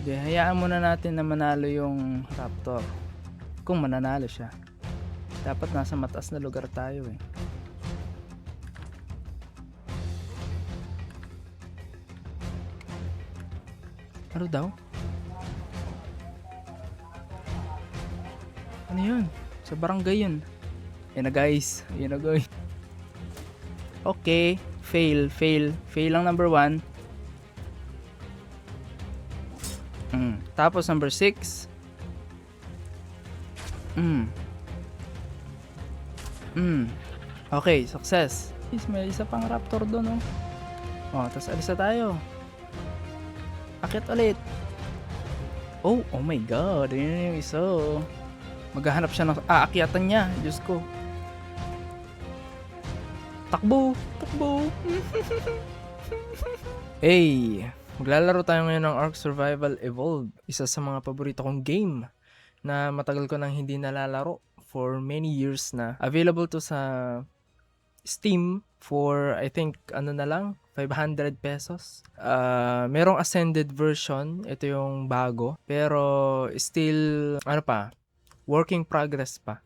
Sige, hayaan muna natin na manalo yung Raptor. Kung mananalo siya. Dapat nasa mataas na lugar tayo eh. Ano daw? Ano yun? Sa barangay yun. Yan na guys. Yan na guys. Okay. Fail. Fail ang number 1. Tapos number 6. Okay, success. May isa pang raptor doon oh. Tapos alis na tayo. Akit ulit. Oh my god. Yun yung isa oh. Maghahanap siya ng aakyatan niya. Diyos ko. Takbo. Hey, maglalaro tayo ngayon ng Ark Survival Evolved. Isa sa mga paborito kong game na matagal ko nang hindi nalalaro for many years na. Available to sa Steam for I think ano na lang 500 pesos. Merong Ascended version, ito yung bago, pero still ano pa, working progress pa.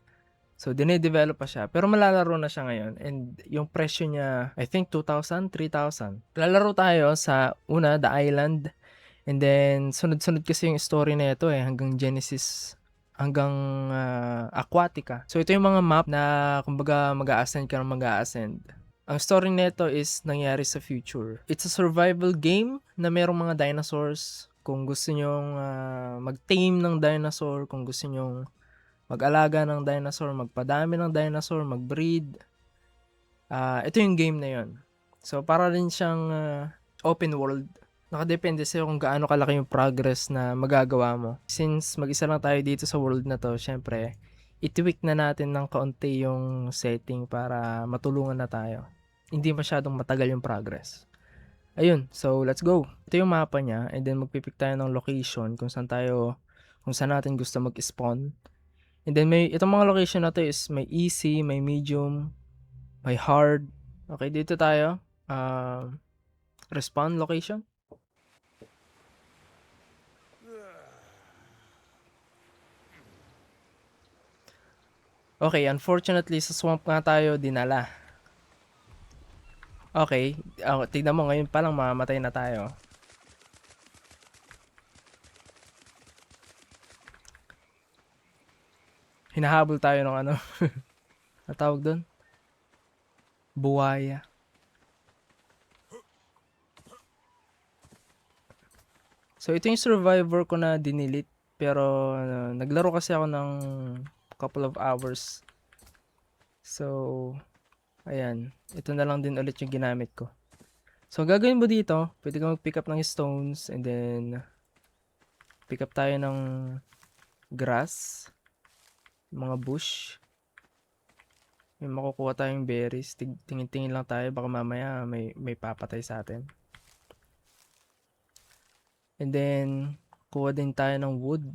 So dine-develop pa siya, pero malalaro na siya ngayon and yung presyo niya I think 2,000, 3,000. Lalaro tayo sa una, The Island, and then sunod-sunod kasi yung story na ito hanggang Genesis, hanggang Aquatica. So ito yung mga map na kumbaga mag-a-ascend ka ng mag-a-ascend. Ang story nito is nangyari sa future. It's a survival game na merong mga dinosaurs. Kung gusto nyong mag-tame ng dinosaur, kung gusto nyong mag-alaga ng dinosaur, magpadami ng dinosaur, mag-breed, ito yung game na yon. So para rin siyang open world. Nakadepende sa'yo kung gaano kalaki yung progress na magagawa mo. Since mag-isa lang tayo dito sa world na to, syempre, i-tweak na natin ng kaunti yung setting para matulungan na tayo. Hindi masyadong matagal yung progress. Ayun, so let's go. Ito yung mapa niya, and then magpipick tayo ng location kung saan natin gusto mag-spawn. And then itong mga location na to is may easy, may medium, may hard. Okay, dito tayo. Respawn location. Okay, unfortunately sa swamp nga tayo dinala. Okay, tignan mo ngayon pa lang mamamatay na tayo. Hinahabol tayo ng ano. Natawag doon? Buwaya. So ito yung survivor ko na dinilit. Pero naglaro kasi ako ng couple of hours. So ayan. Ito na lang din ulit yung ginamit ko. So gagawin mo dito, pwede ka mag-pick up ng stones and then pick up tayo ng grass, mga bush. May makukuha tayong berries. Tingin-tingin lang tayo, baka mamaya may papatay sa atin. And then kuha din tayo ng wood.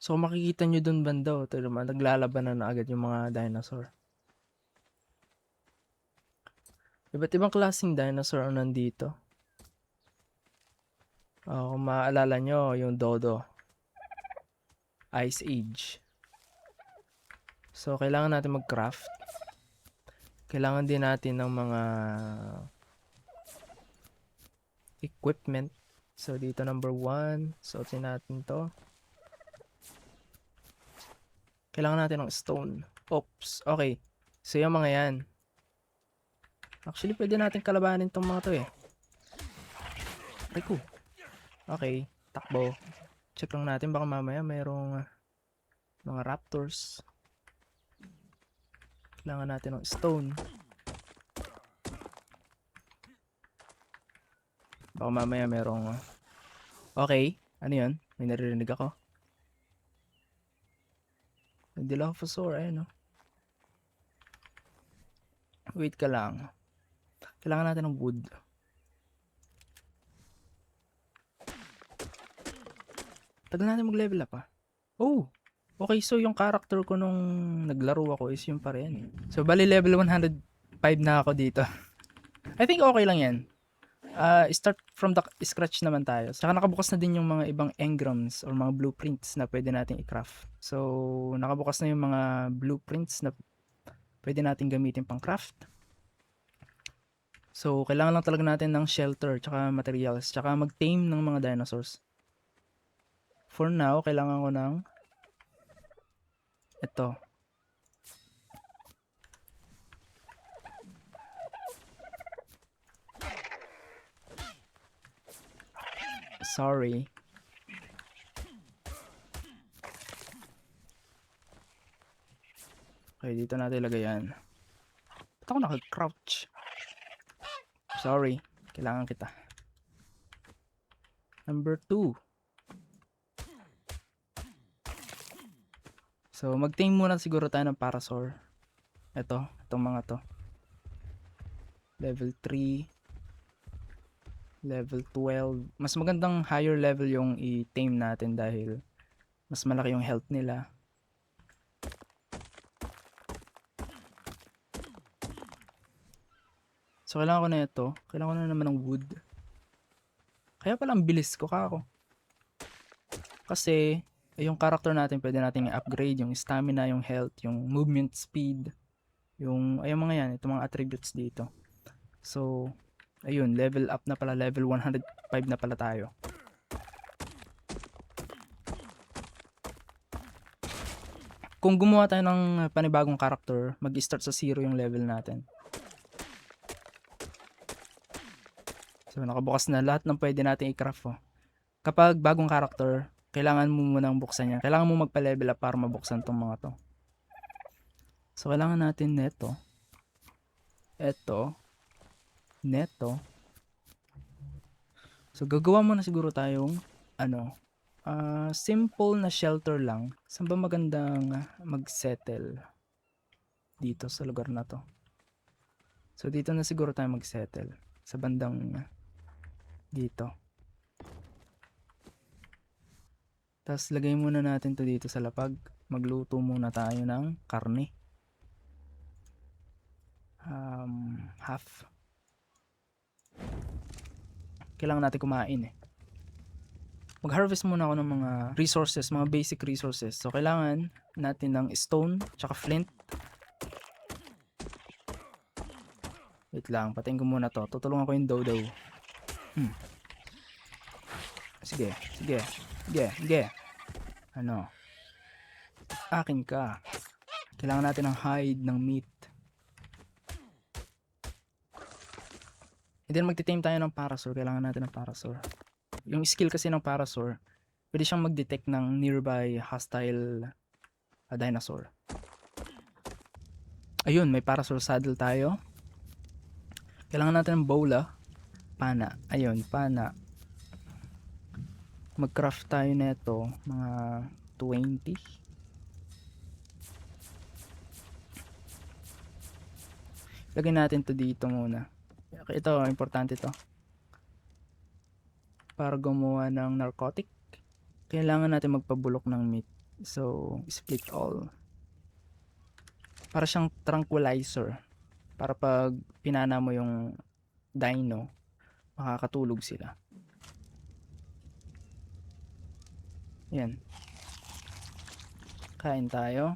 So makikita nyo dun banda, ito naman, naglalaban na agad yung mga dinosaur. Iba't ibang klaseng dinosaur ang nandito. Kung maaalala nyo, yung Dodo. Ice Age. So kailangan natin mag-craft. Kailangan din natin ng mga equipment. So dito number 1, suotin natin to. Kailangan natin ng stone. Oops, okay. So yung mga yan. Actually, pwede natin kalabanin tong mga to eh. Ay ko. Okay, takbo. Check lang natin, baka mamaya mayroong mga raptors. Kailangan natin ng stone. Baka mamaya mayroong okay, ano yun? May naririnig ako. Dilophosaur, ayun no. Wait ka lang. Kailangan natin ng wood. Tagal natin mag-level up, ah. Oh! Okay, so yung character ko nung naglaro ako is yung pa rin, eh. So, bali level 105 na ako dito. I think okay lang yan. Start from the scratch naman tayo. Saka nakabukas na din yung mga ibang engrams or mga blueprints na pwede nating i-craft. So, nakabukas na yung mga blueprints na pwede nating gamitin pang craft. So, kailangan lang talaga natin ng shelter, tsaka materials, tsaka mag-tame ng mga dinosaurs. For now, kailangan ko ng ito. Sorry. Okay, dito natin ilagay yan. Ba't ako naka-crouch? Sorry. Kailangan kita. Number 2. So, mag-tame muna siguro tayo ng parasaur. Itong mga to. Level 3. Level 12. Mas magandang higher level yung i-tame natin dahil mas malaki yung health nila. So, kailangan ko na ito. Kailangan ko na naman ng wood. Kaya pala ang bilis ko kako. Kasi, yung character natin pwede nating i-upgrade. Yung stamina, yung health, yung movement speed. Yung mga yan. Itong mga attributes dito. So, ayun. Level up na pala. Level 105 na pala tayo. Kung gumawa tayo ng panibagong character, mag-start sa 0 yung level natin. So, nakabukas na lahat ng pwede natin i-craft. Oh. Kapag bagong character, kailangan mo munang buksan yan. Kailangan mo magpa-level up para mabuksan tong mga to. So, kailangan natin neto. Neto. So, gagawa muna siguro tayong simple na shelter lang. Saan ba magandang mag-settle? Dito sa lugar na to. So, dito na siguro tayo mag-settle. Sa bandang dito. Tapos lagay muna natin to dito sa lapag. Magluto muna tayo ng karne. Half. Kailangan natin kumain eh. Mag-harvest muna ako ng mga resources, mga basic resources. So kailangan natin ng stone, tsaka flint. Wait lang, patayin ko muna to. Tutulungan ko yung dodo. Sige. Ano? Akin ka. Kailangan natin ng hide, ng meat. And then magti-tame tayo ng parasaur. Kailangan natin ng parasaur. Yung skill kasi ng parasaur, pwede siyang mag-detect ng nearby hostile dinosaur. Ayun, may parasaur saddle tayo. Kailangan natin ng bola. Pana. Ayun, pana. Mag-craft tayo neto mga 20. Lagyan natin to dito muna. Ito, importante to. Para gumawa ng narcotic, kailangan natin magpabulok ng meat. So, split all. Para siyang tranquilizer. Para pag pinana mo yung dino, makakatulog sila. Yan. Kain tayo.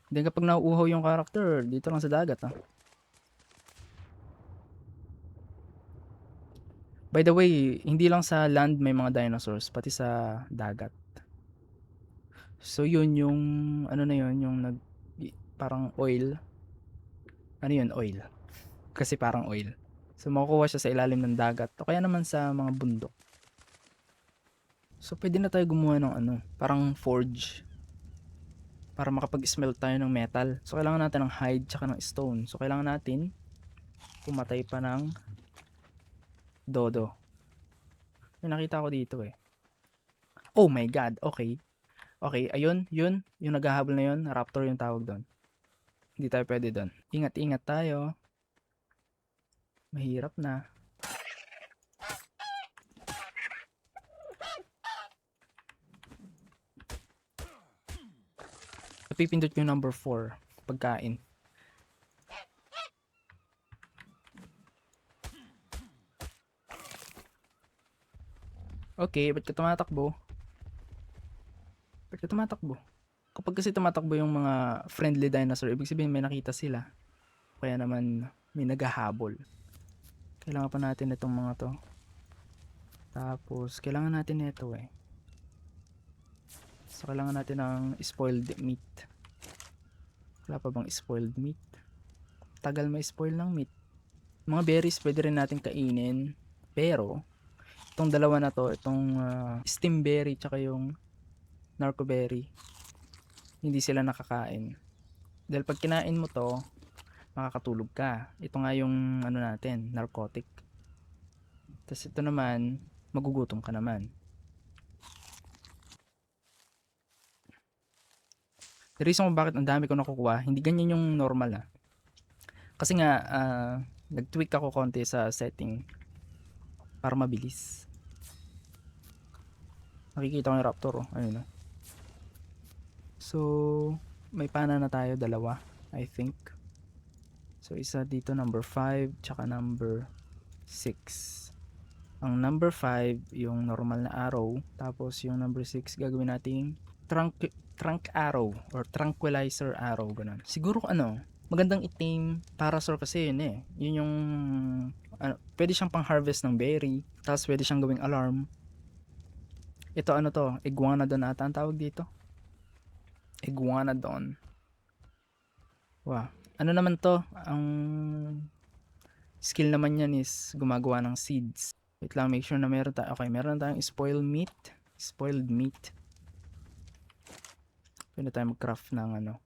Then kapag nauuhaw yung character, dito lang sa dagat. By the way, hindi lang sa land may mga dinosaurs, pati sa dagat. So yun yung yung parang oil. Ano yun, oil? Kasi parang oil. So makukuha siya sa ilalim ng dagat o kaya naman sa mga bundok. So pwede na tayo gumawa ng parang forge. Para makapag-smelt tayo ng metal. So kailangan natin ng hide tsaka ng stone. So kailangan natin pumatay pa ng dodo. May nakita ko dito eh. Oh my god, okay. Okay, ayun, yun. Yung naghahabol na yun, raptor yung tawag doon. Hindi tayo pwede doon. Ingat-ingat tayo. Mahirap na. napipindot ko yung number 4, pagkain. Okay, ba't ka tumatakbo? Ba't ka tumatakbo? Kapag kasi tumatakbo yung mga friendly dinosaur, ibig sabihin may nakita sila. Kaya naman may naghahabol. Kailangan pa natin itong mga to. Tapos, kailangan natin ito eh. So, kailangan natin ng spoiled meat. Wala pa bang spoiled meat? Tagal may spoil ng meat. Mga berries pwede rin natin kainin. Pero, itong dalawa na to, itong stemberry tsaka yung narcoberry, hindi sila nakakain. Dahil pag kinain mo to, makakatulog ka. Ito nga yung ano natin, narcotic. Tapos ito naman, magugutom ka naman. The reason kung bakit ang dami ko nakukuha, hindi ganyan yung normal Kasi nga, nag-tweak ako konti sa setting para mabilis. Nakikita ko yung raptor ayun So, may pana na tayo, dalawa, I think. So, isa dito, number 5, tsaka number 6. Ang number 5, yung normal na arrow. Tapos, yung number 6, gagawin nating trunk arrow or tranquilizer arrow, ganun. Siguro magandang itim parasaur kasi yun Yun yung pwede siyang pang harvest ng berry, tapos pwede siyang gawing alarm. Ito to, iguanodon ata ang tawag dito. Iguanodon. Wow. Ano naman to? Ang skill naman yan is gumagawa ng seeds. Wait lang, make sure na meron tayo. Okay, meron tayong spoiled meat. Spoiled meat. Pwede tayo mag-craft ng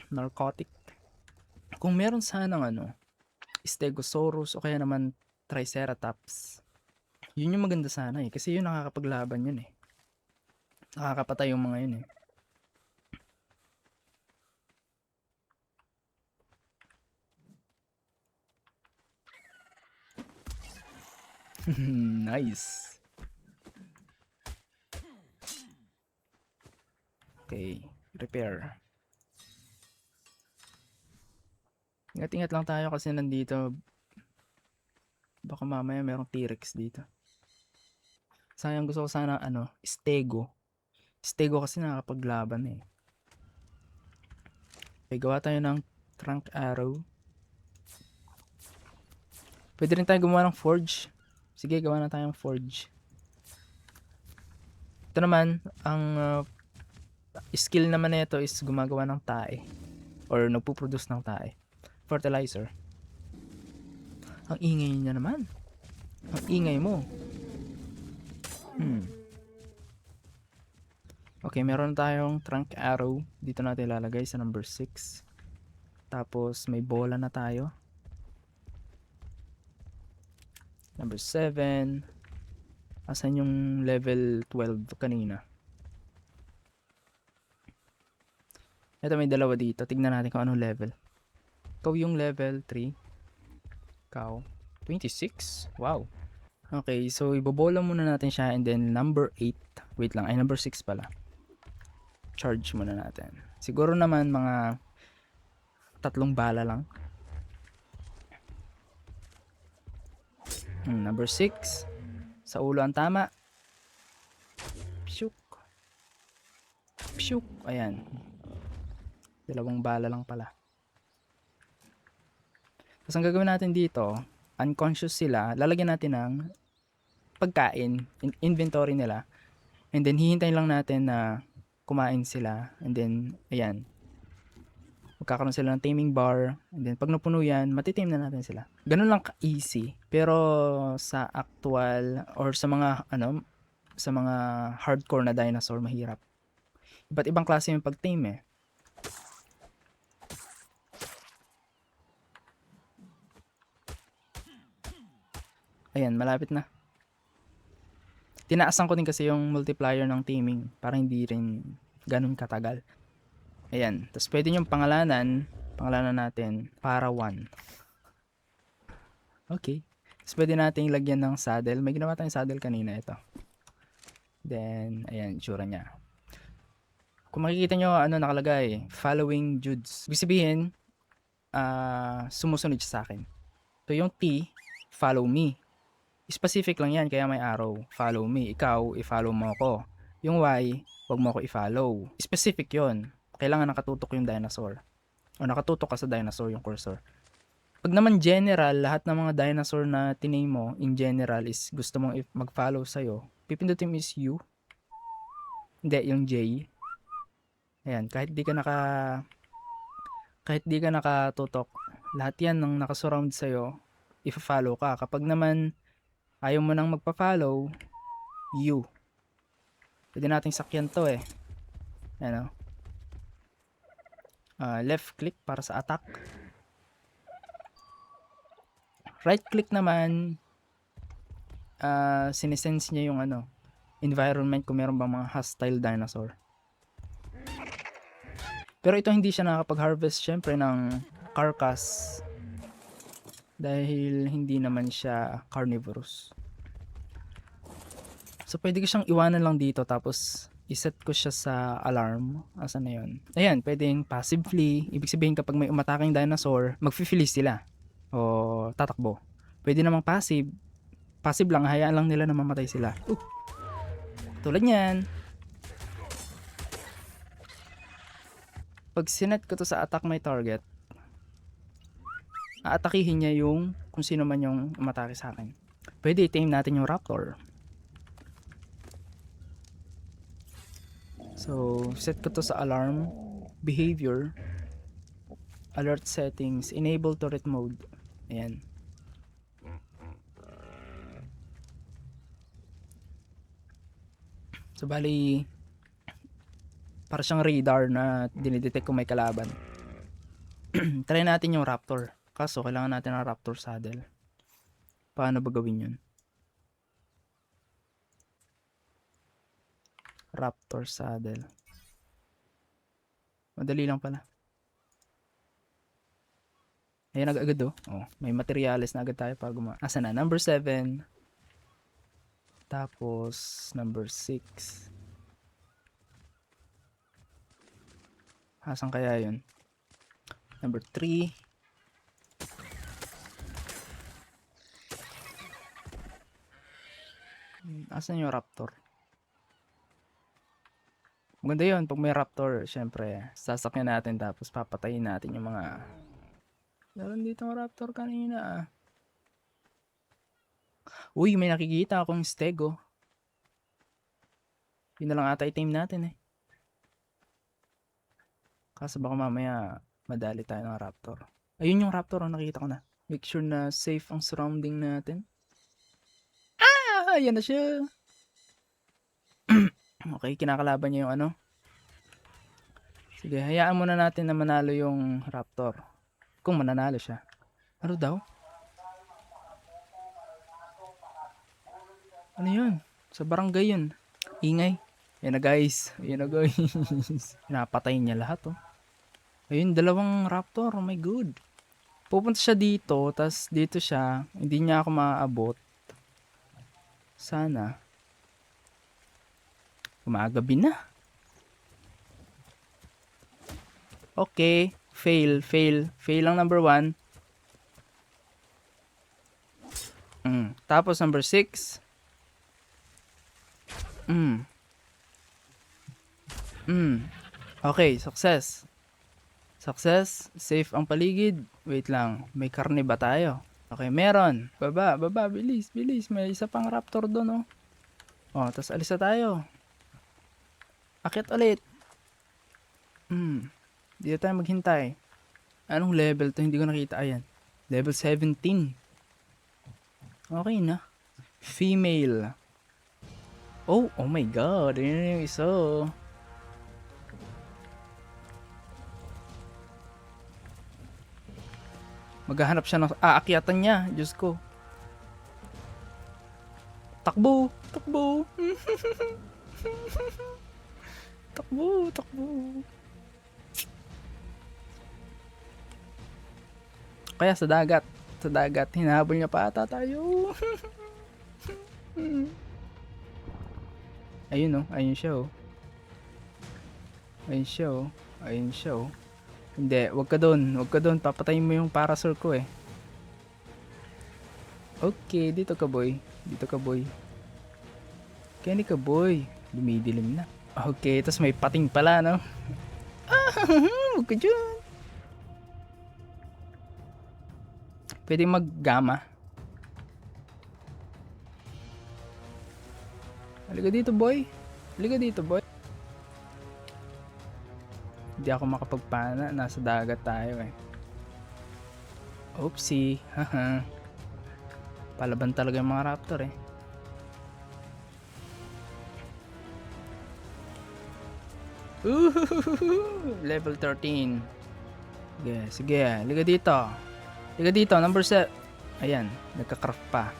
narcotic. Kung meron sanang Stegosaurus o kaya naman Triceratops, yun yung maganda sana kasi yun nakakapaglaban yun nakakapatay yung mga yun nice. Okay, repair. Ingat-ingat lang tayo kasi nandito baka mamaya merong T-Rex dito. Sayang, gusto ko sana stego. Stego kasi nakakapaglaban Okay, gawa tayo ng trunk arrow. Pwede rin tayo gumawa ng forge. Sige, gawa na tayong forge. Ito naman, ang skill naman nito is gumagawa ng tae or nagpo-produce ng tae. Fertilizer. Ang ingay niya naman. Ang ingay mo. Okay, meron tayong trunk arrow. Dito natin ilalagay sa number 6. Tapos may bola na tayo. Number 7. Asan yung level 12 kanina? Ito, may dalawa dito. Tignan natin kung anong level. Ikaw yung level 3. Ikaw 26. Wow. Okay, so ibobola muna natin siya and then number 8. Wait lang, ay number 6 pala. Charge muna natin. Siguro naman mga 3 bala lang. Number 6. Sa ulo ang tama. Pshuk. Pshuk. Ayan. 2 bala lang pala. Tapos ang gagawin natin dito, unconscious sila, lalagyan natin ng pagkain, inventory nila, and then hihintayin lang natin na kumain sila, and then, ayan, magkakaroon sila ng taming bar, and then pag napuno yan, matitame na natin sila. Ganun lang ka-easy, pero sa actual, or sa mga, sa mga hardcore na dinosaur, mahirap. Iba't ibang klase yung pag-tame Ayan, malapit na. Tinaasan ko din kasi yung multiplier ng taming para hindi rin ganun katagal. Ayan, tapos pwede yung pangalanan natin para 1. Okay. Tapos pwede natin lagyan ng saddle. May ginawa tayong saddle kanina, ito. Then, ayan, itsura niya. Kung makikita nyo, ano nakalagay, following Judes. Ibig sabihin, sumusunod siya sa akin. So, yung T, follow me. Specific lang yan, kaya may arrow. Follow me. Ikaw, i-follow mo ako. Yung Y, wag mo ako i-follow. Specific yon. Kailangan nakatutok yung dinosaur. O nakatutok ka sa dinosaur yung cursor. Pag naman general, lahat ng mga dinosaur na tiname mo, in general, is gusto mong mag-follow sa'yo, pipindutin mo is U. Hindi, yung J. Ayan, kahit di ka nakatutok, lahat yan ng nakasurround sa'yo, i-follow ka. Kapag naman ayaw mo nang magpa-follow, U. Pwede nating sakyan to eh. Ayan o. Left click para sa attack. Right click naman, sinesense niya yung environment kung meron bang mga hostile dinosaur. Pero ito hindi siya nakakapag-harvest syempre ng carcass dahil hindi naman siya carnivorous. So pwede ko siyang iwanan lang dito tapos iset ko siya sa alarm. Asan na yun? Ayan, pwedeng passive flee. Ibig sabihin kapag may umataking dinosaur, mag-flee sila o tatakbo. Pwede namang passive. Passive lang, hayaan lang nila na mamatay sila. Tulad niyan. Pag sinet ko to sa attack my target, aatakihin niya yung kung sino man yung umatake sa akin. Pwede i-tame natin yung raptor. So, set ko to sa alarm, behavior, alert settings, enable turret mode. Ayan. So, bali, para siyang radar na dinidetect kung may kalaban. Try natin yung raptor. Kaso, kailangan natin ng raptor saddle. Paano ba gawin yun? Raptor saddle. Madali lang pala. Ayan agad oh. May materials na agad tayo pag asa na? Number 7. Tapos, number 6. Asan kaya yun? Number 3. Asan yung raptor? Maganda yun. Pag may raptor, syempre, sasakyan natin tapos papatayin natin yung mga... Meron dito ang raptor kanina. Uy, may nakikita akong stego. Yun na lang ata i-tame natin eh. Kaso baka mamaya madali tayo ng raptor. Ayun yung raptor, nakita ko na. Make sure na safe ang surrounding natin. Ayan na siya. Okay, kinakalaban niya yung Sige, hayaan muna natin na manalo yung raptor. Kung mananalo siya. Ano daw? Ano yun? Sa barangay yun. Ingay. Yan na guys. Napatay niya lahat Ayun, dalawang raptor. Oh my god. Pupunta siya dito. Tas dito siya. Hindi niya ako maaabot. Sana. Umagabi na. Okay. Fail. Fail ang number 1. Tapos number 6. Okay, success. Safe ang paligid. Wait lang, may karne ba tayo? Okay, meron. Baba, bilis. May isa pang raptor doon tas alis na tayo. Akit ulit. Dito tayo maghintay. Anong level to? Hindi ko nakita. Ayan. Level 17. Okay na. Female. Oh my god. Ayan yung isa. Maghahanap siya ng aakyatan niya. Diyos ko. Takbo. Takbo. Kaya sa dagat. Hinahabol niya pa ata tayo. Ayun ayun siya Ayun siya oh. Ayun siya oh. Hindi, wag ka doon. Wag ka doon. Papatayin mo yung parasol ko eh. Okay, dito ka boy. Dito ka boy. Kenny ka boy. Dumidilim na. Okay, tapos may pating pala no. Ah, wag ka dyan. Pwede mag-gamma. Halika dito boy. Halika dito boy. Hindi ako makapagpana. Nasa dagat tayo eh. Oopsie. Haha. Palaban talaga yung mga raptor eh. Level 13. Sige, sige. Liga dito. Liga dito, number 7. Ayan, nagka-craft pa.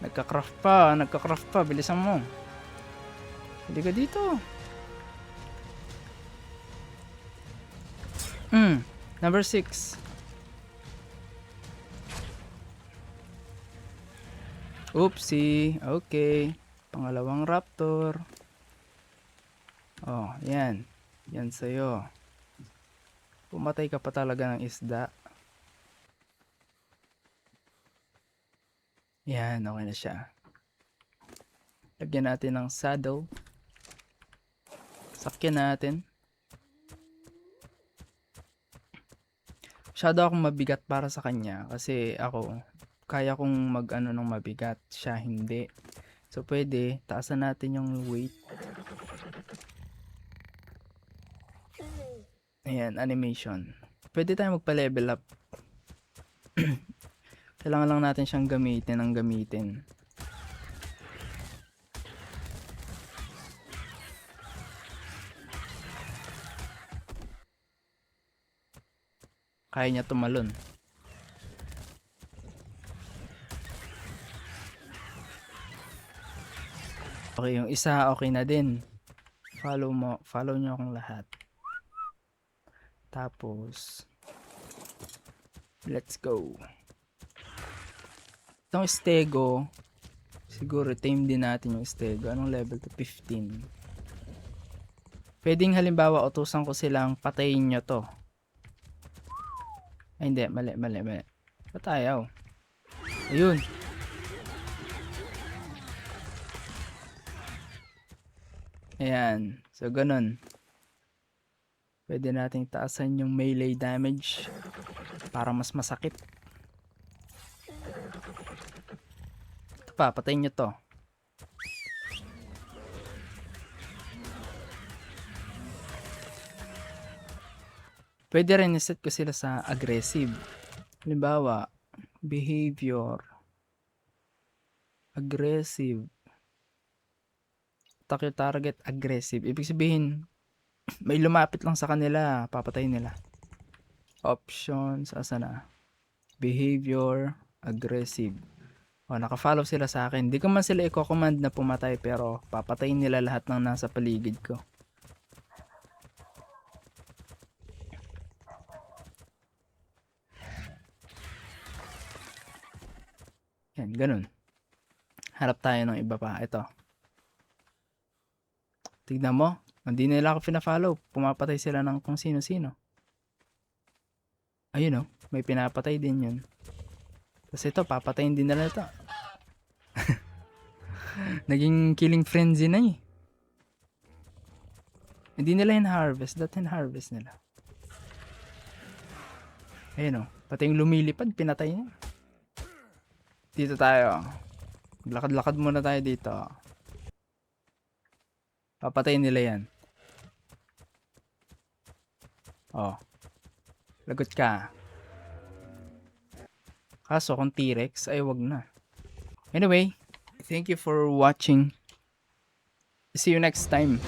Nagka-craft pa, nagka-craft pa. Bilisan mo. Liga dito. Number 6. Oopsie. Okay. Pangalawang raptor. Oh, yan. Yan sa'yo. Pumatay ka pa talaga ng isda. Yan, okay na siya. Lagyan natin ng saddle. Sakyan natin. Masyado akong mabigat para sa kanya kasi ako kaya kong mag-ano ng mabigat, siya hindi. So pwede taasan natin yung weight. Ayan, animation. Pwede tayo magpa-level up. Kailangan lang natin siyang gamitin ng gamitin. Kaya niya tumalon. Okay, yung isa okay na din. Follow mo, follow niyo akong lahat. Tapos let's go. Itong stego, siguro tame din natin yung stego. Anong level to? 15. Pwedeng halimbawa utusan ko silang patayin nyo to. Ay hindi, mali. Ba't ayaw? Ayun. Ayan. So, ganun. Pwede nating taasan yung melee damage para mas masakit. Ito pa, patayin nyo to. Pwede rin iset ko sila sa aggressive. Halimbawa, behavior. Aggressive. Attack your target, aggressive. Ibig sabihin, may lumapit lang sa kanila, papatayin nila. Options, asa na? Behavior, aggressive. O, naka-follow sila sa akin. Hindi ko man sila i-command na pumatay pero papatayin nila lahat ng nasa paligid ko. Yan, ganun. Harap tayo ng iba pa. Ito. Tignan mo. Hindi nila ako pina-follow. Pumapatay sila ng kung sino-sino. Ayun oh. May pinapatay din yun. Tapos ito, papatayin din nila ito. Naging killing frenzy na eh. Hindi nila in-harvest. Dati in-harvest nila. Ayun oh. Pati yung lumilipad, pinatay niya. Dito tayo. Lakad-lakad muna tayo dito. Papatayin nila yan. Oh. Lagot ka. Kaso kung T-Rex ay wag na. Anyway, thank you for watching. See you next time.